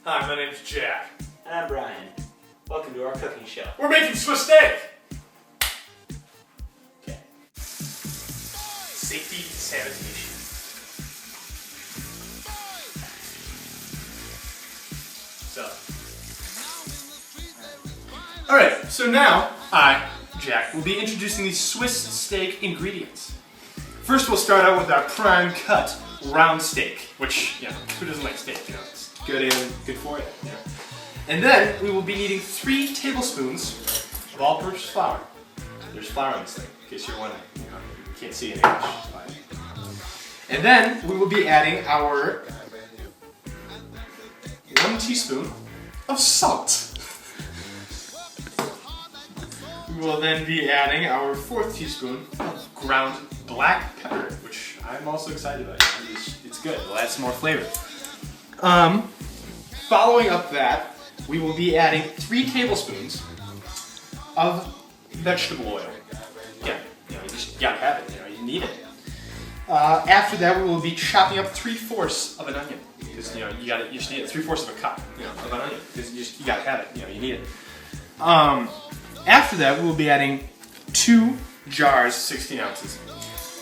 Hi, my name's Jack. And I'm Brian. Welcome to our cooking show. We're making Swiss steak! Okay. Safety and sanitation. Alright, so now I, Jack, will be introducing these Swiss steak ingredients. First we'll start out with our prime cut round steak, which, who doesn't like steak, it's good and good for you, And then we will be needing 3 tablespoons of all-purpose flour. There's flour on this thing, in case you're wondering, you can't see it in English, it's fine. And then we will be adding our 1 teaspoon of salt. We will then be adding our 4th teaspoon of ground black pepper, which I'm also excited about. It's good, it'll add some more flavor. Following up that, we will be adding 3 tablespoons of vegetable oil. Again, you just gotta have it, you need it. After that, we will be chopping up 3/4 of an onion, because you just need 3/4 of a cup, of an onion, because you gotta have it, you need it. After that, we will be adding 2 jars, 16 ounces,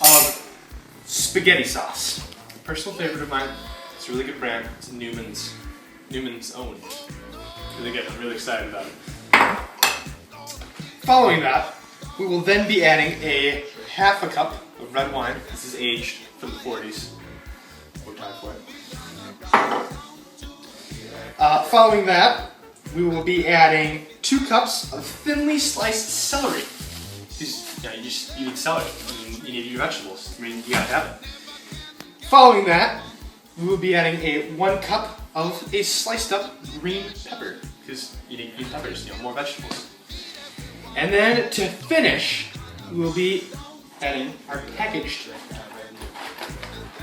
of spaghetti sauce. Personal favorite of mine. It's a really good brand. It's Newman's Own. Really good. I'm really excited about it. Following that, we will then be adding a 1/2 cup of red wine. This is aged from the 40s. We're time for it. Following that, we will be adding 2 cups of thinly sliced celery. You need celery. You need your vegetables. You gotta have it. Following that, we will be adding a 1 cup of a sliced up green pepper, because you need green peppers, more vegetables. And then to finish, we will be adding our packaged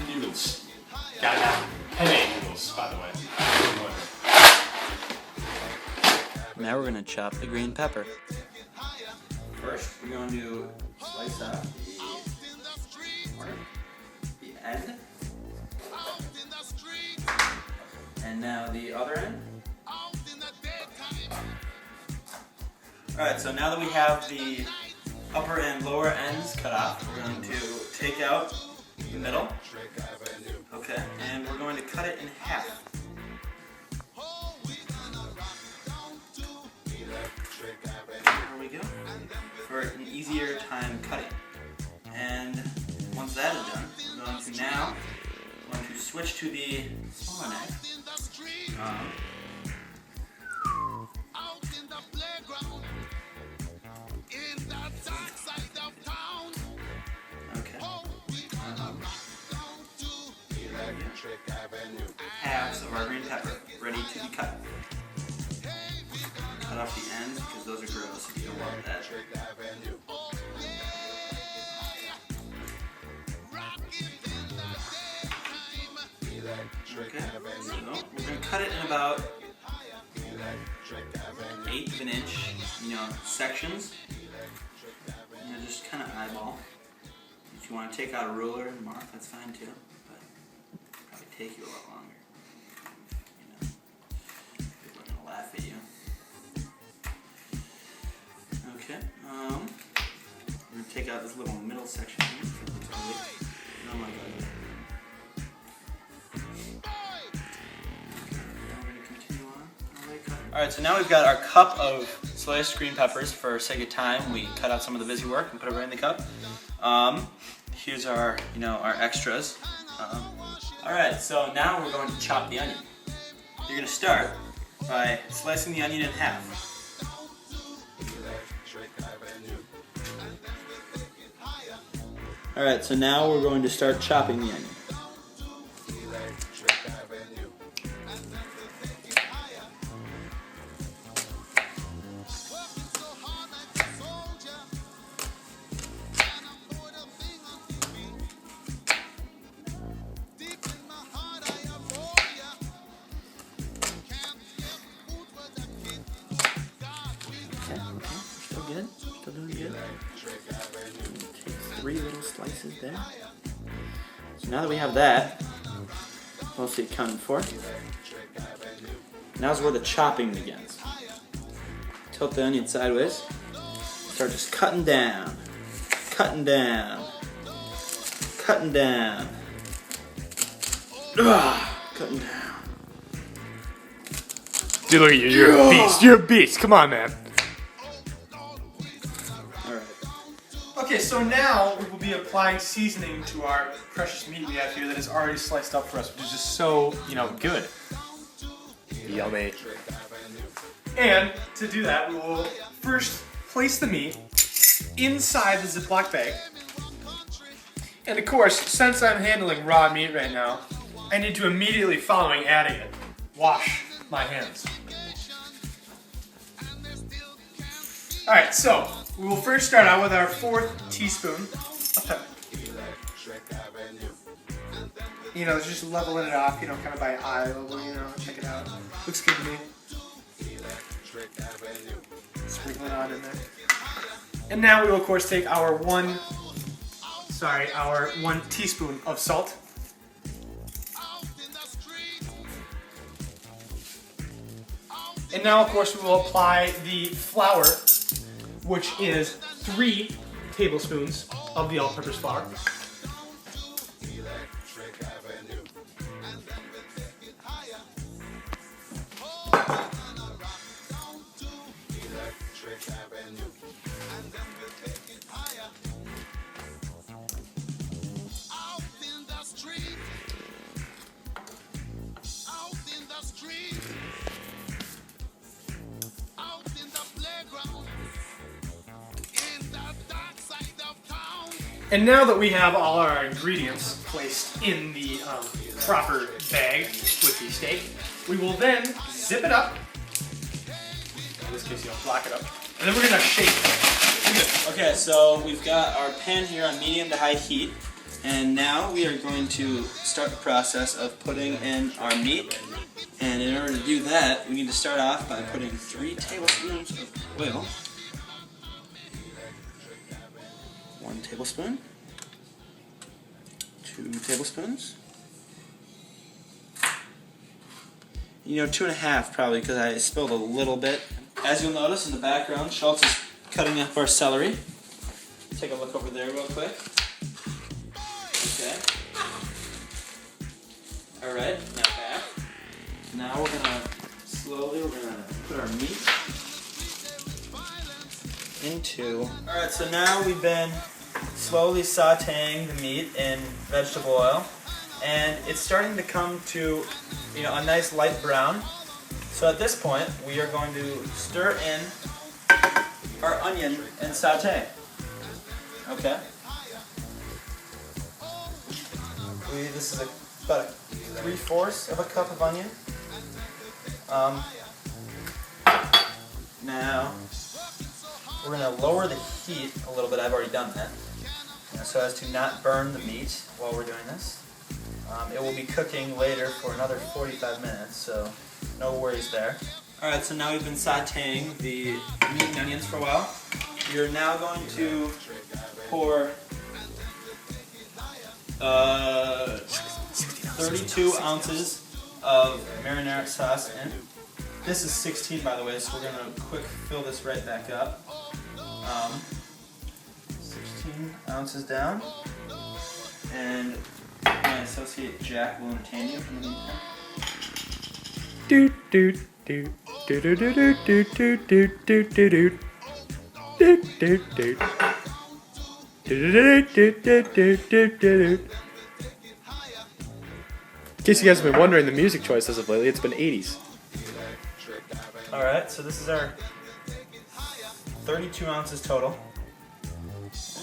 noodles. Gotta have penne noodles, by the way. Now we're going to chop the green pepper. First, we're going to slice up the end. And now the other end. Alright, so now that we have the upper and lower ends cut off, we're going to take out the middle. Okay, and we're going to cut it in half. There we go. For an easier time cutting. And once that is done, we're going to switch to the smaller knife. Okay. Halves of our green pepper ready to be cut. Cut off the ends because those are gross. You don't want that. Okay, so we're going to cut it in about 1/8 of an inch, sections. Just kind of eyeball. If you want to take out a ruler and mark, that's fine too, but it'll probably take you a lot longer. People are going to laugh at you. Okay, we're going to take out this little middle section here. Oh my god. Alright, so now we've got our cup of sliced green peppers. For sake of time, we cut out some of the busy work and put it right in the cup. Here's our, our extras. Alright, so now we're going to chop the onion. You're going to start by slicing the onion in half. Alright, so now we're going to start chopping the onion. Still good? Still doing good? Take 3 little slices there. So now that we have that, mostly accounted for, Now's where the chopping begins. Tilt the onion sideways. Start just cutting down, cutting down, cutting down. Cutting down. Dude, look at you. You're a beast. You're a beast. Come on, man. Alright. Okay, so now we will be applying seasoning to our precious meat we have here that is already sliced up for us, which is just so, good. Yummy. And to do that, we will first place the meat inside the Ziploc bag. And of course, since I'm handling raw meat right now, I need to immediately, following adding it, wash my hands. Alright, so we will first start out with our 4th teaspoon of pepper. Just leveling it off, kind of by eye level, check it out. Looks good to me. Sprinkle it on in there. And now we will, of course, take our 1 teaspoon of salt. And now, of course, we will apply the flour, which is 3 tablespoons of the all-purpose flour. And now that we have all our ingredients placed in the proper bag with the steak, we will then zip it up. In this case, block it up. And then we're going to shake it. Okay, so we've got our pan here on medium to high heat. And now we are going to start the process of putting in our meat. And in order to do that, we need to start off by putting 3 tablespoons of oil. 1 tablespoon, 2 tablespoons, 2.5 probably because I spilled a little bit. As you'll notice in the background, Schultz is cutting up our celery. Take a look over there real quick. Okay. Alright, now back. Now we're going to put our meat into. Alright, so now we've been slowly sauteing the meat in vegetable oil, and it's starting to come to a nice light brown. So at this point, we are going to stir in our onion and saute. Okay. This is about 3/4 of a cup of onion. Now we're going to lower the heat a little bit. I've already done that, so as to not burn the meat while we're doing this. It will be cooking later for another 45 minutes, so no worries there. Alright, so now we've been sauteing the meat and onions for a while. You're now going to pour 32 ounces of marinara sauce in. This is 16, by the way, so we're going to quick fill this right back up. 16 ounces down. And my associate Jack will entertain you in the meantime. In case you guys have been wondering the music choice as of lately, it's been 80s. Alright, so this is our 32 ounces total.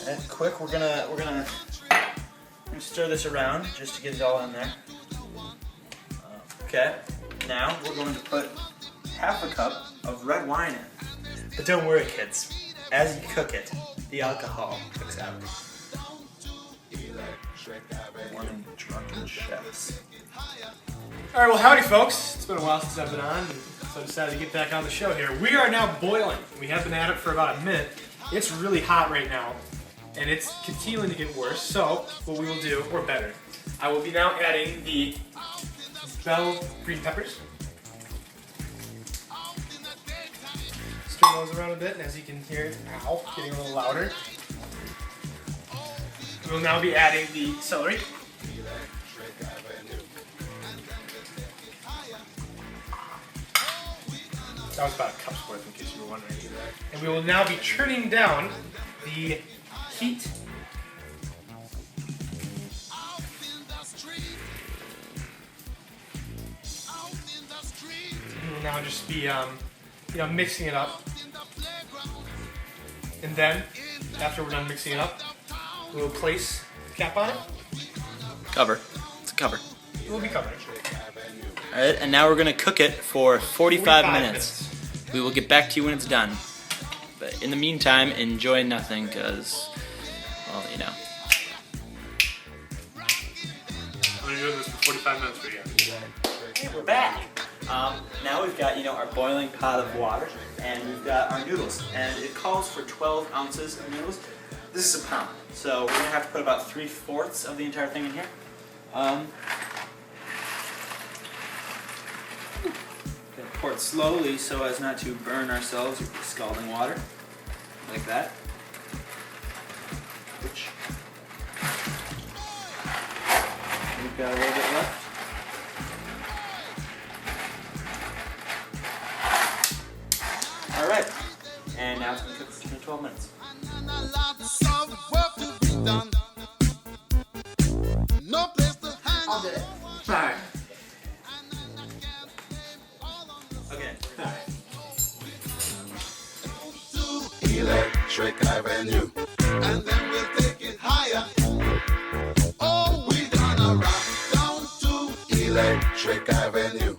And quick, we're gonna stir this around just to get it all in there. Okay, now we're going to put 1/2 cup of red wine in. But don't worry, kids. As you cook it, the alcohol cooks out. One of the drunken chefs. Alright, well howdy folks. It's been a while since I've been on, so I decided to get back on the show here. We are now boiling. We have been at it for about a minute. It's really hot right now, and it's continuing to get worse, so what we will do, or better, I will be now adding the bell green peppers. those around a bit, and as you can hear, ow, getting a little louder. We'll now be adding the celery. That was about a cup's worth, in case you were wondering. And we will now be turning down the heat. And we'll now just be, mixing it up. And then, after we're done mixing it up, we'll place the cap on it. Cover. It's a cover. It will be covered. Alright, and now we're going to cook it for 45 minutes. We will get back to you when it's done. But in the meantime, enjoy nothing, because, well, you know. I'm going to do this for 45 minutes for you. Hey, we're back! Now we've got, our boiling pot of water, and we've got our noodles. And it calls for 12 ounces of noodles. This is a pound, so we're going to have to put about 3/4 of the entire thing in here. Pour it slowly so as not to burn ourselves with scalding water, like that. Which we've got a little bit left. All right, and now it's going to cook for 10 to 12 minutes. I'll do it. Alright. Okay. Electric Avenue, and then we'll take it higher. Oh, we're gonna rock down to Electric Avenue.